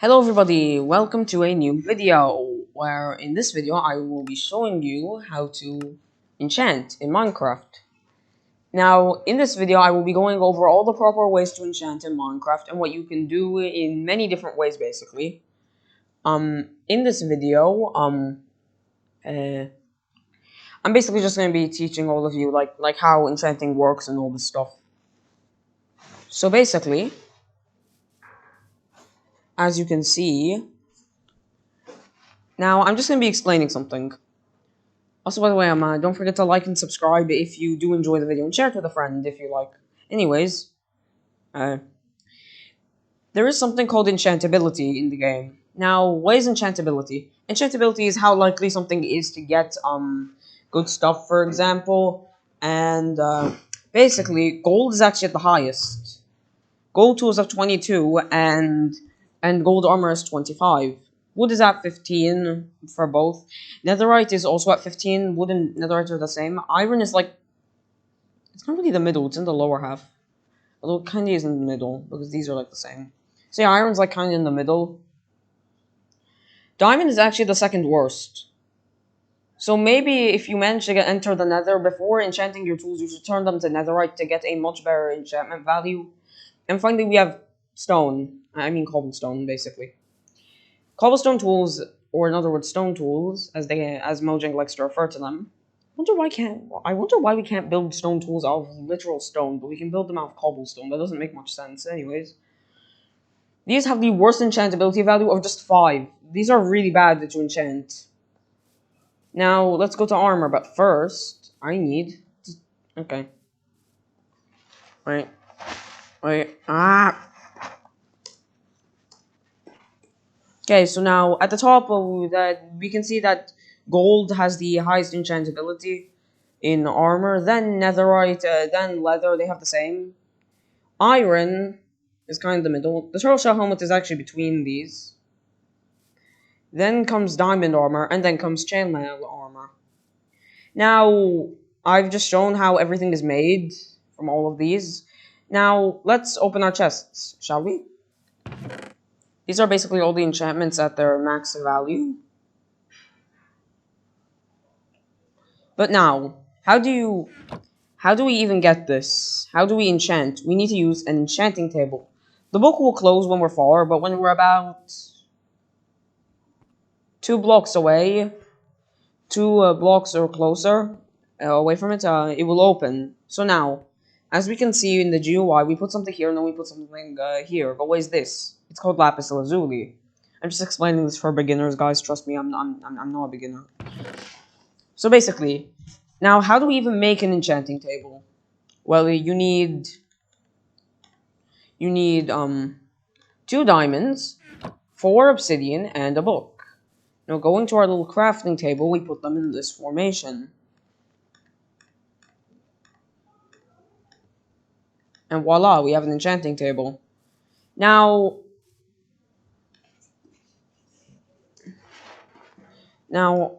Hello everybody, welcome to a new video, where in this video I will be showing you how to enchant in Minecraft. Now, in this video I will be going over all the proper ways to enchant in Minecraft and what you can do in many different ways basically. In this video, I'm basically just going to be teaching all of you like how enchanting works and all this stuff. So basically, as you can see, now I'm just going to be explaining something. Also, by the way, don't forget to like and subscribe if you do enjoy the video, and share it with a friend if you like. Anyways, there is something called enchantability in the game. Now, what is enchantability? Enchantability is how likely something is to get good stuff, for example, and basically, gold is actually at the highest. Gold tools have 22, and gold armor is 25. Wood is at 15 for both. Netherite is also at 15. Wood and netherite are the same. Iron is like... it's not really the middle. It's in the lower half. Although it kind of is in the middle, because these are like the same. So yeah, iron's like kind of in the middle. Diamond is actually the second worst. So maybe if you manage to enter the nether before enchanting your tools, you should turn them to netherite to get a much better enchantment value. And finally, we have stone. I mean cobblestone, basically. Cobblestone tools, or in other words, stone tools, as Mojang likes to refer to them. I wonder why we can't build stone tools out of literal stone, but we can build them out of cobblestone. That doesn't make much sense, anyways. These have the worst enchantability value of just 5. These are really bad to enchant. Now, let's go to armor, but first, I need... okay. Wait. Okay, so now at the top of that, we can see that gold has the highest enchantability in armor, then netherite, then leather, they have the same. Iron is kind of the middle. The turtle shell helmet is actually between these. Then comes diamond armor, and then comes chainmail armor. Now, I've just shown how everything is made from all of these. Now, let's open our chests, shall we? These are basically all the enchantments at their max value. But now, how do we even get this? How do we enchant? We need to use an enchanting table. The book will close when we're far, but when we're about 2 blocks away, 2 blocks or closer away from it, it will open. So now, as we can see in the GUI, we put something here and then we put something here. But what is this? It's called Lapis Lazuli. I'm just explaining this for beginners, guys. Trust me, I'm not a beginner. So basically, now how do we even make an enchanting table? Well, you need 2 diamonds, 4 obsidian, and a book. Now going to our little crafting table, we put them in this formation. And voila, we have an enchanting table. Now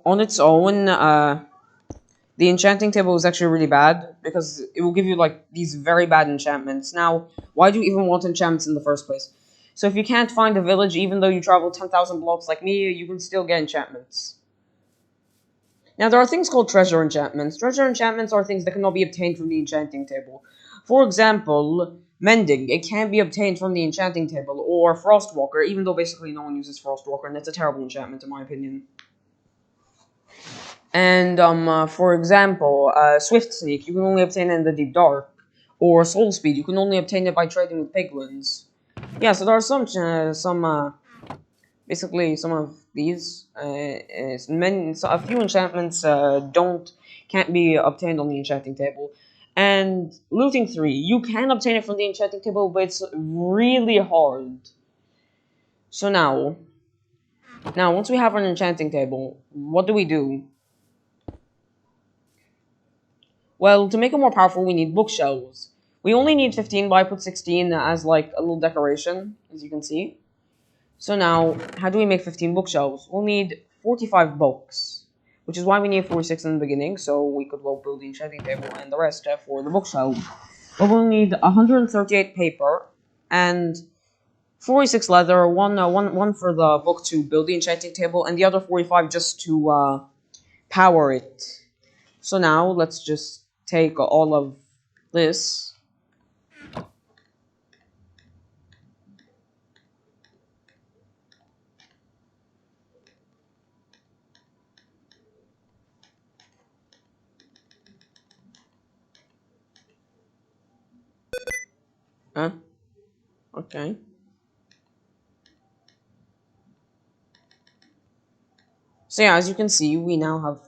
on its own, the enchanting table is actually really bad, because it will give you, like, these very bad enchantments. Now, why do you even want enchantments in the first place? So if you can't find a village, even though you travel 10,000 blocks like me, you can still get enchantments. Now, there are things called treasure enchantments. Treasure enchantments are things that cannot be obtained from the enchanting table. For example, mending. It can be obtained from the enchanting table, or Frostwalker, even though basically no one uses Frostwalker, and it's a terrible enchantment in my opinion. And, for example, Swift Sneak, you can only obtain it in the Deep Dark. Or Soul Speed, you can only obtain it by trading with piglins. Yeah, so there are basically some of these. A few enchantments can't be obtained on the enchanting table. And looting 3, you can obtain it from the enchanting table, but it's really hard. So now once we have an enchanting table, what do we do? Well, to make it more powerful, we need bookshelves. We only need 15, but I put 16 as, like, a little decoration, as you can see. So now, how do we make 15 bookshelves? We'll need 45 books, which is why we need 46 in the beginning, so we could build the enchanting table and the rest for the bookshelves. But we'll need 138 paper and 46 leather, one for the book to build the enchanting table, and the other 45 just to power it. So now let's just take all of this. Huh? Okay. So yeah, as you can see, we now have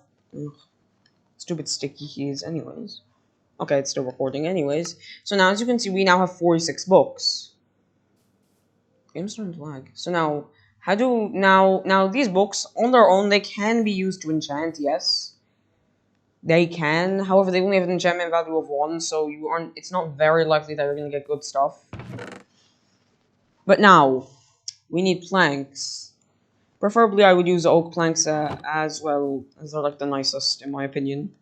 stupid sticky keys anyways. Okay, it's still recording anyways. So now as you can see, we now have 46 books. Game's starting to lag. So now, how do now these books on their own they can be used to enchant, yes. They can, however, they only have an enchantment value of 1, so you aren't. It's not very likely that you're gonna get good stuff. But now, we need planks. Preferably, I would use oak planks as well, as they're like the nicest, in my opinion.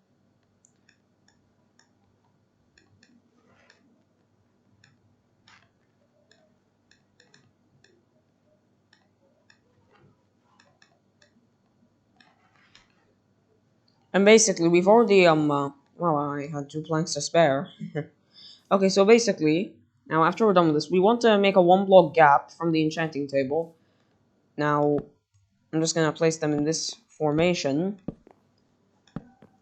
And basically, we've already well, I had 2 planks to spare. Okay, so basically, now after we're done with this, we want to make a 1 block gap from the enchanting table. Now, I'm just gonna place them in this formation.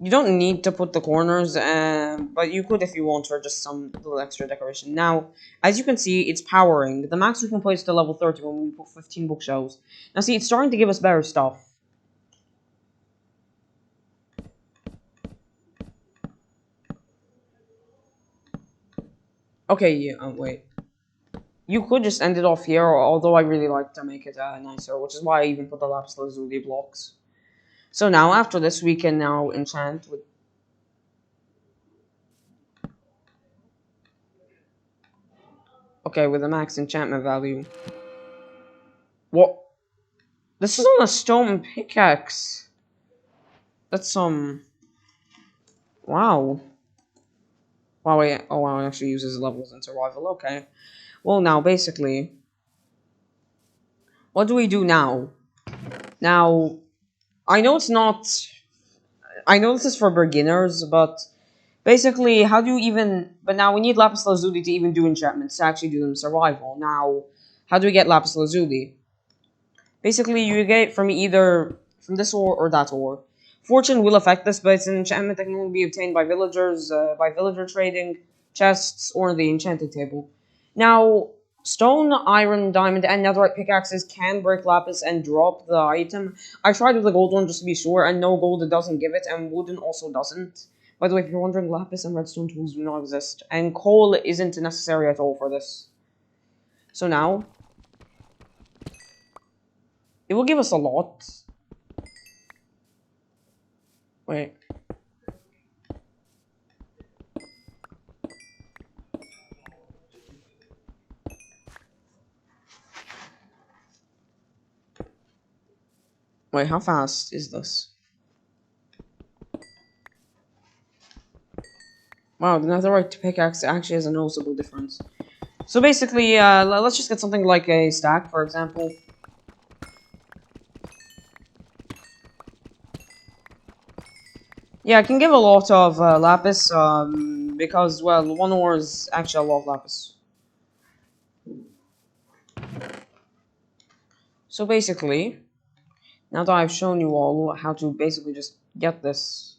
You don't need to put the corners, but you could if you want for just some little extra decoration. Now, as you can see, it's powering. The max we can place to level 30 when we put 15 bookshelves. Now see, it's starting to give us better stuff. Okay, yeah, wait. You could just end it off here, although I really like to make it nicer, which is why I even put the Lapis Lazuli blocks. So now, after this, we can now enchant with... Okay, with a max enchantment value. What? This is on a stone pickaxe. That's wow. Wow, wait. Oh, wow, it actually uses levels in survival. Okay. Well, now, basically, what do we do now? Now, I know it's not... I know this is for beginners, but basically, how do you even... But now we need Lapis Lazuli to even do enchantments, to actually do them in survival. Now, how do we get Lapis Lazuli? Basically, you get it from either from this ore or that ore. Fortune will affect this, but it's an enchantment that can only be obtained by villagers, by villager trading, chests, or the enchanted table. Now, stone, iron, diamond, and netherite pickaxes can break lapis and drop the item. I tried with the gold one just to be sure, and no, gold it doesn't give it, and wooden also doesn't. By the way, if you're wondering, lapis and redstone tools do not exist, and coal isn't necessary at all for this. So now, it will give us a lot. Wait. Wait, how fast is this? Wow, the netherite pickaxe actually has a noticeable difference. So basically, let's just get something like a stack, for example. Yeah, I can give a lot of lapis, because, well, 1 ore is actually a lot of lapis. So basically, now that I've shown you all how to basically just get this,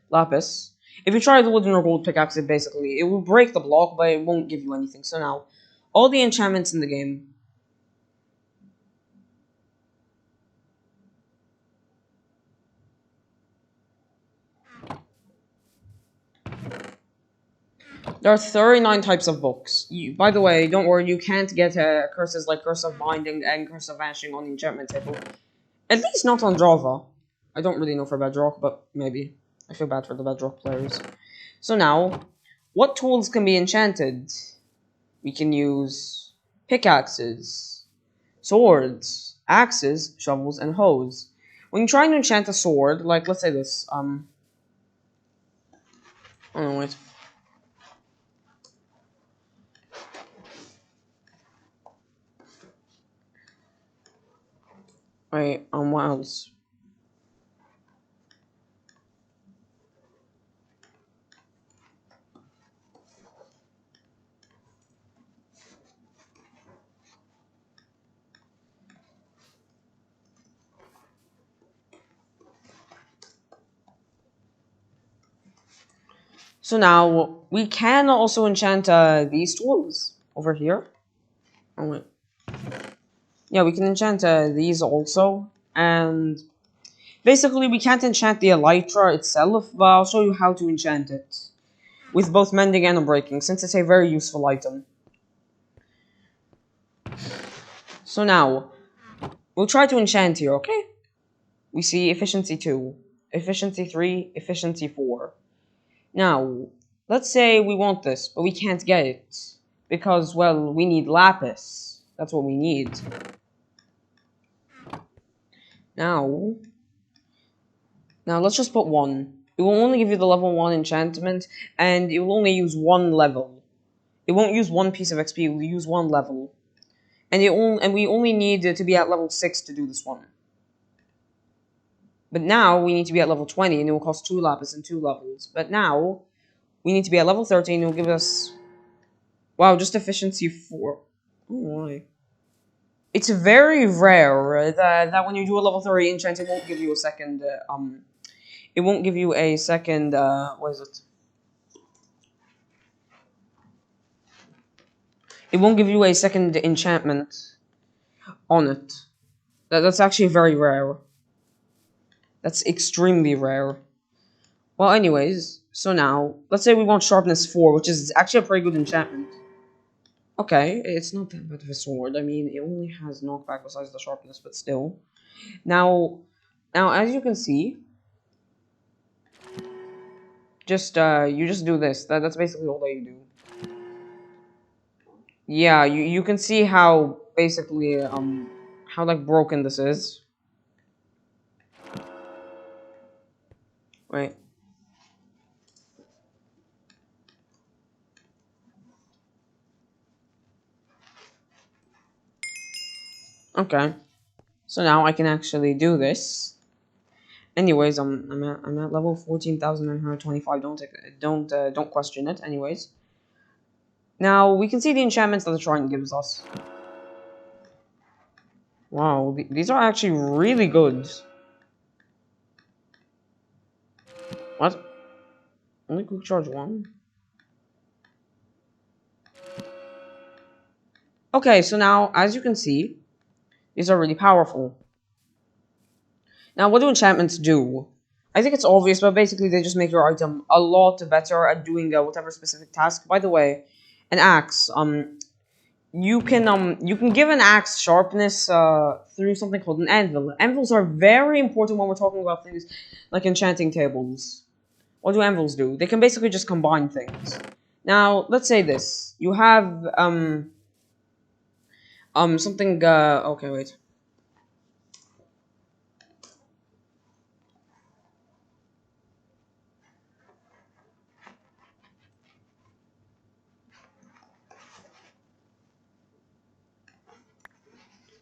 lapis, if you try the wooden or gold pickaxe, it will break the block, but it won't give you anything. So now, all the enchantments in the game... There are 39 types of books. By the way, don't worry, you can't get curses like Curse of Binding and Curse of Vanishing on the enchantment table. At least not on Java. I don't really know for Bedrock, but maybe. I feel bad for the Bedrock players. So now, what tools can be enchanted? We can use pickaxes, swords, axes, shovels, and hoes. When you're trying to enchant a sword, like, let's say this, oh no, wait. Wait, what else? So now we can also enchant these tools over here. Oh wait. Yeah, we can enchant these also, and basically we can't enchant the Elytra itself, but I'll show you how to enchant it with both mending and unbreaking, since it's a very useful item. So now we'll try to enchant here, okay? We see efficiency 2, efficiency 3, efficiency 4. Now, let's say we want this, but we can't get it. Because, well, we need lapis. That's what we need. Now let's just put 1. It will only give you the level 1 enchantment, and it will only use 1 level. It won't use 1 piece of XP, it will use 1 level. And we only need to be at level 6 to do this one. But now we need to be at level 20, and it will cost 2 lapis and 2 levels. But now we need to be at level 13, it will give us... Wow, just efficiency 4. Oh my. It's very rare that when you do a level 30 enchant, it won't give you a second, it won't give you a second, what is it? It won't give you a second enchantment on it. That's actually very rare. That's extremely rare. Well, anyways, so now, let's say we want Sharpness 4, which is actually a pretty good enchantment. Okay, it's not that bad of a sword. I mean, it only has knockback besides the Sharpness, but still. Now, as you can see, you just do this. That's basically all that you do. Yeah, you can see how basically how like broken this is. Wait. Okay. So now I can actually do this. Anyways, I'm at level 14,925. Don't question it. Anyways. Now we can see the enchantments that the shrine gives us. Wow, these are actually really good. What? Only quick charge 1? Okay, so now, as you can see, these are really powerful. Now, what do enchantments do? I think it's obvious, but basically they just make your item a lot better at doing whatever specific task. By the way, an axe, you can give an axe sharpness through something called an anvil. Anvils are very important when we're talking about things like enchanting tables. What do anvils do? They can basically just combine things. Now, let's say this. You have something okay, wait.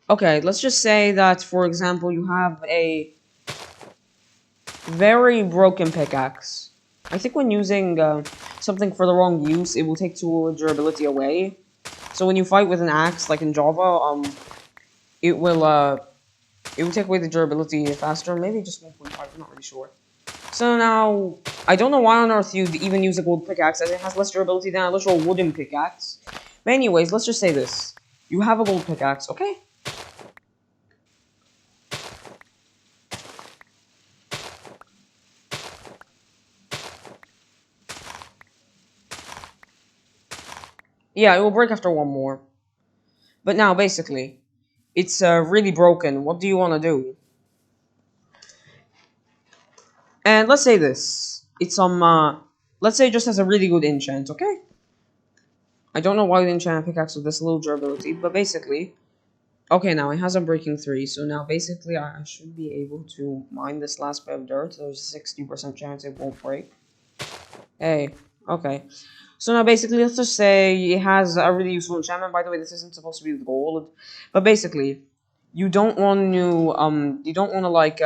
Okay, let's just say that, for example, you have a very broken pickaxe. I think when using something for the wrong use, it will take tool durability away. So when you fight with an axe, like in Java, it will take away the durability faster. Maybe just 1.5. I'm not really sure. So now, I don't know why on earth you'd even use a gold pickaxe, as it has less durability than a literal wooden pickaxe. But anyways, let's just say this: you have a gold pickaxe, okay? Yeah, it will break after one more. But now, basically, it's really broken. What do you want to do? And let's say this. It's let's say it just has a really good enchant, okay? I don't know why the enchant pickaxe with this little durability, but basically... Okay, now it has a breaking 3, so now basically I should be able to mine this last bit of dirt. There's a 60% chance it won't break. Hey, okay. So now basically, let's just say it has a really useful enchantment. By the way, this isn't supposed to be with gold. But basically, you don't want to like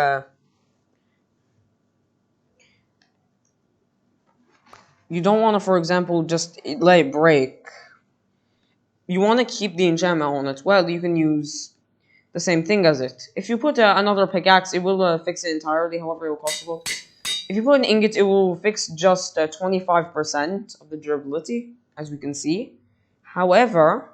you don't want to, for example, just let it break. You want to keep the enchantment on it. Well, you can use the same thing as it. If you put another pickaxe, it will fix it entirely. However, it will cost a lot. If you put an ingot, it will fix just 25% of the durability, as we can see. However,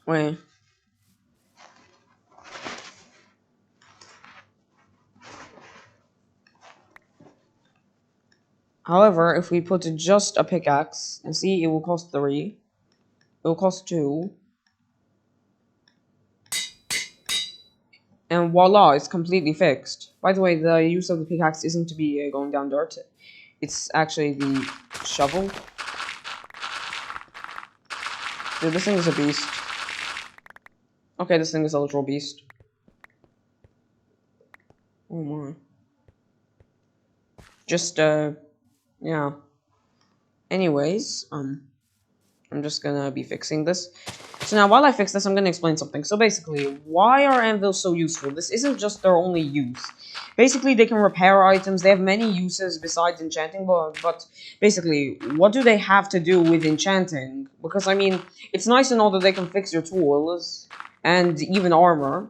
wait. However, if we put just a pickaxe, and see, it will cost 3. It will cost 2. And voila, it's completely fixed. By the way, the use of the pickaxe isn't to be going down dirt. It's actually the shovel. Dude, this thing is a beast. Okay, this thing is a literal beast. Oh my. Just, yeah. Anyways, I'm just gonna be fixing this. So now, while I fix this, I'm gonna explain something. So basically, why are anvils so useful? This isn't just their only use. Basically, they can repair items. They have many uses besides enchanting, but basically, what do they have to do with enchanting? Because, I mean, it's nice to know that they can fix your tools and even armor.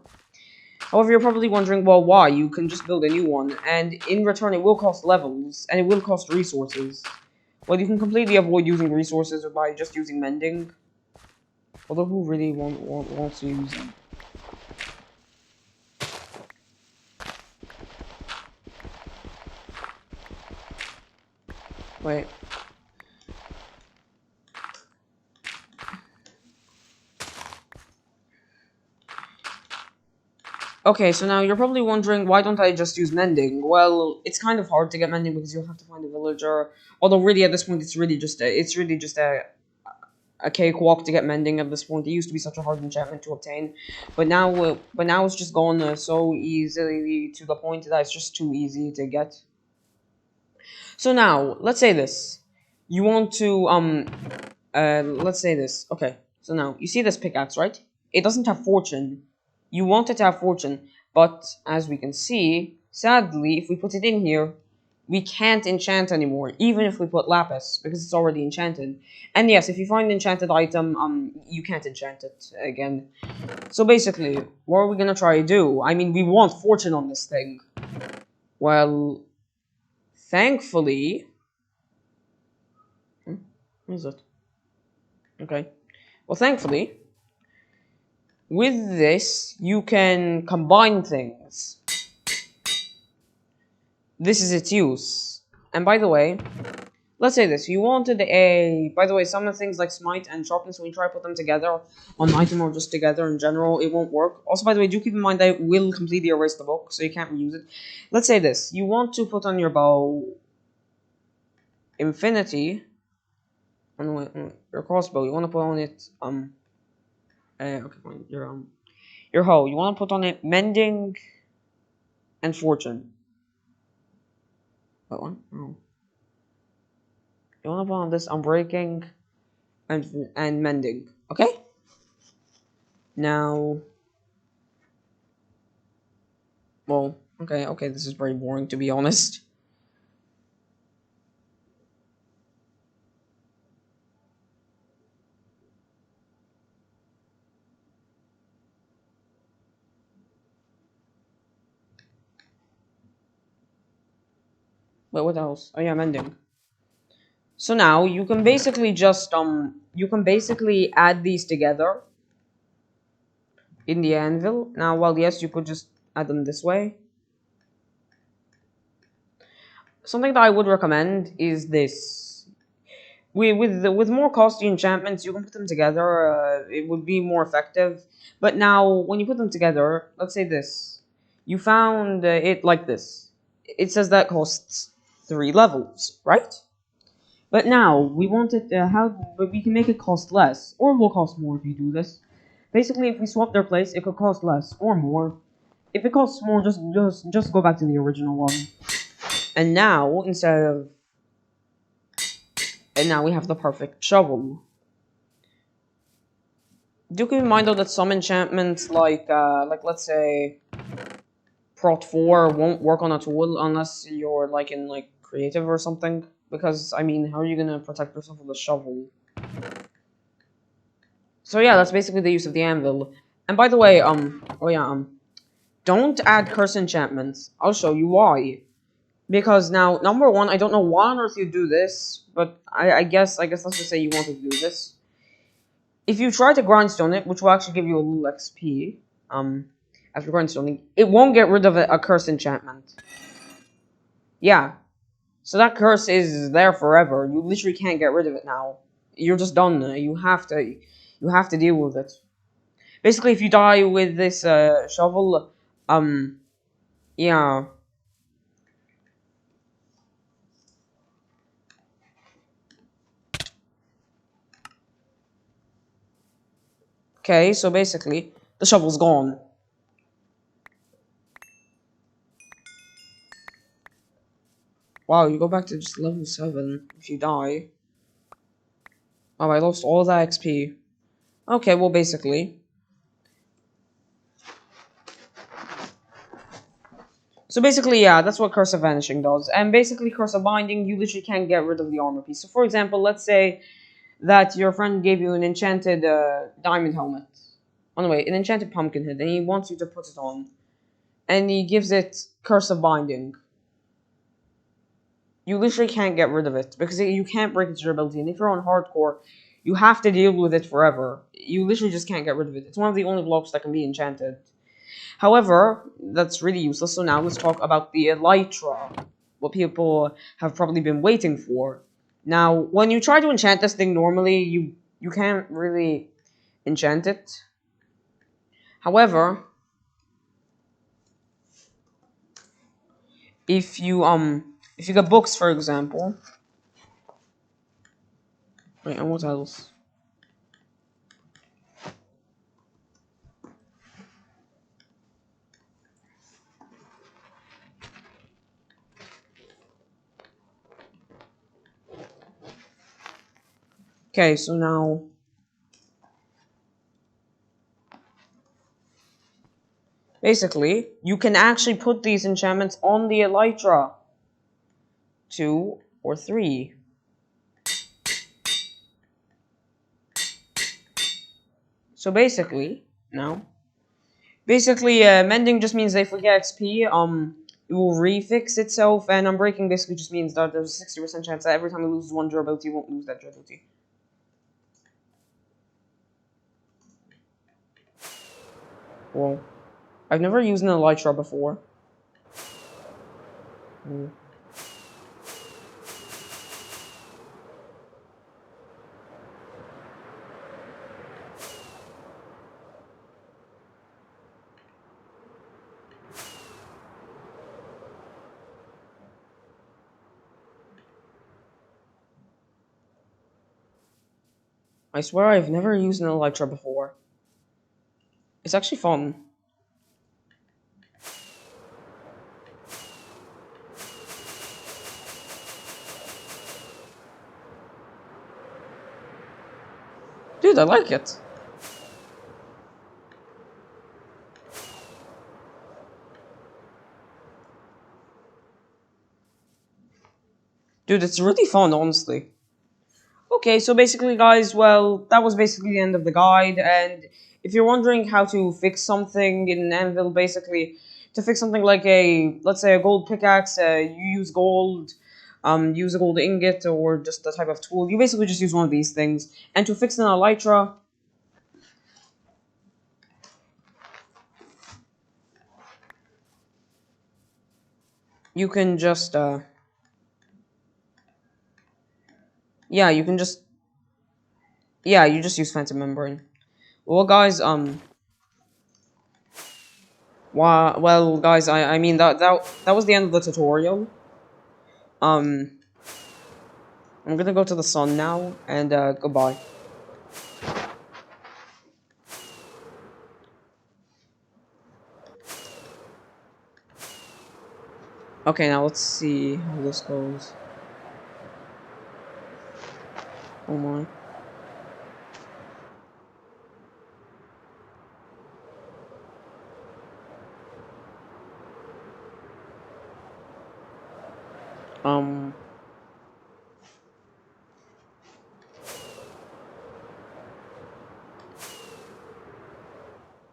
However, you're probably wondering, well, why? You can just build a new one, and in return, it will cost levels, and it will cost resources. Well, you can completely avoid using resources by just using mending. Although, who really wants to use them? Wait. Okay, so now you're probably wondering, why don't I just use mending? Well, it's kind of hard to get mending because you'll have to find a villager. Although, really, at this point, it's really just a cakewalk to get mending at this point. It used to be such a hard enchantment to obtain, but now it's just gone so easily to the point that it's just too easy to get. So now, let's say this. You want to let's say this. Okay, so now you see this pickaxe, right? It doesn't have fortune. You want it to have fortune, but as we can see, sadly, if we put it in here, we can't enchant anymore, even if we put lapis, because it's already enchanted. And yes, if you find an enchanted item, you can't enchant it again. So basically, what are we gonna try to do? I mean, we want fortune on this thing. Well, thankfully... What is it? Okay. Well, thankfully, with this, you can combine things. This is its use. And by the way, let's say this. You wanted a... By the way, some of the things like smite and sharpness, when you try to put them together on an item or just together in general, it won't work. Also, by the way, do keep in mind that it will completely erase the book, so you can't reuse it. Let's say this. You want to put on your bow... Infinity... your crossbow. You want to put on it... okay, fine. Your hoe. You want to put on it mending... and fortune. What one? Oh. You want to put on this unbreaking and mending. Okay? Now... Well, okay, this is very boring to be honest. Wait, what else? Oh yeah, mending. So now you can basically just add these together in the anvil. Now, well, yes, you could just add them this way. Something that I would recommend is this. With more costly enchantments, you can put them together. It would be more effective. But now, when you put them together, let's say this, you found it like this. It says that costs 3 levels, right? But now, we want it, but we can make it cost less, or it will cost more if you do this. Basically, if we swap their place, it could cost less, or more. If it costs more, just go back to the original one. And now, instead of... And now we have the perfect shovel. Do keep in mind though that some enchantments, like let's say Prot 4, won't work on a tool unless you're like in like creative or something. Because I mean, how are you gonna protect yourself with a shovel? So yeah, that's basically the use of the anvil. And by the way, oh yeah, don't add curse enchantments. I'll show you why. Because now, number one, I don't know why on earth you do this, but I guess let's just say you want to do this. If you try to grindstone it, which will actually give you a little XP, after grindstoning, it won't get rid of a curse enchantment. Yeah, so that curse is there forever. You literally can't get rid of it now. You're just done. You have to deal with it. Basically, if you die with this shovel, yeah. Okay, so basically, the shovel's gone. Wow, you go back to just level 7 if you die. Oh, I lost all that XP. Okay, well, basically. So basically, yeah, that's what Curse of Vanishing does. And basically, Curse of Binding, you literally can't get rid of the armor piece. So for example, let's say that your friend gave you an enchanted diamond helmet. Oh no, wait, an enchanted pumpkin head, and he wants you to put it on. And he gives it Curse of Binding. You literally can't get rid of it, because you can't break its durability. And if you're on hardcore, you have to deal with it forever. You literally just can't get rid of it. It's one of the only blocks that can be enchanted. However, that's really useless. So now let's talk about the Elytra, what people have probably been waiting for. Now, when you try to enchant this thing normally, you can't really enchant it. However, if you get books, for example, wait, and what else? Okay, so now basically you can actually put these enchantments on the Elytra. 2 or 3. So basically, now mending just means they forget XP. It will refix itself, and unbreaking basically just means that there's a 60% chance that every time it loses one durability, it won't lose that durability. Well, I've never used an Elytra before. Hmm. I swear I've never used an Elytra before. It's actually fun. Dude, I like it. Dude, it's really fun, honestly. Okay, so basically, guys, well, that was basically the end of the guide, and if you're wondering how to fix something in Anvil, basically, to fix something like let's say a gold pickaxe, you use gold, use a gold ingot, or just a type of tool, you basically just use one of these things, and to fix an Elytra, you can just, yeah, you can just, yeah, you just use Phantom Membrane. Well, guys, well, guys, I mean, that was the end of the tutorial. Um, I'm gonna go to the sun now, and, goodbye. Okay, now let's see how this goes. Oh my. Um.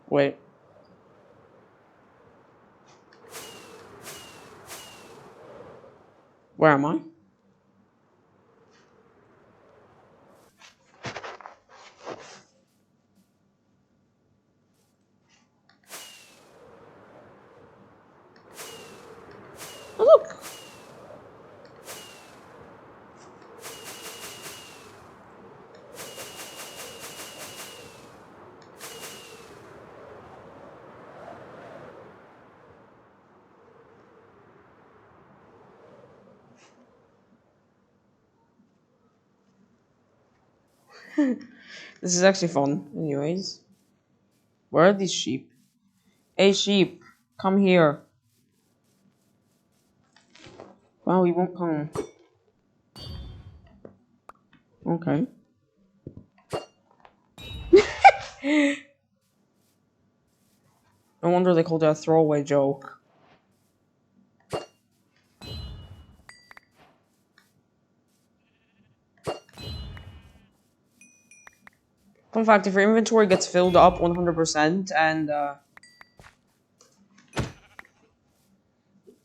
Wait. Where am I? Oh, look! This is actually fun. Anyways. Where are these sheep? Hey, sheep! Come here. Wow, he won't come. Okay. No wonder they called it a throwaway joke. Fun fact, if your inventory gets filled up 100%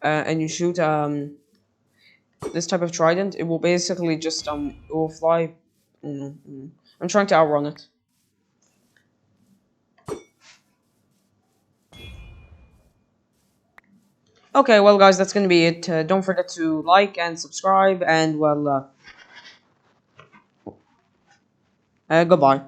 and you shoot this type of trident, it will basically just it will fly. I'm trying to outrun it. Okay, well guys, that's gonna be it. Don't forget to like and subscribe, and well, goodbye.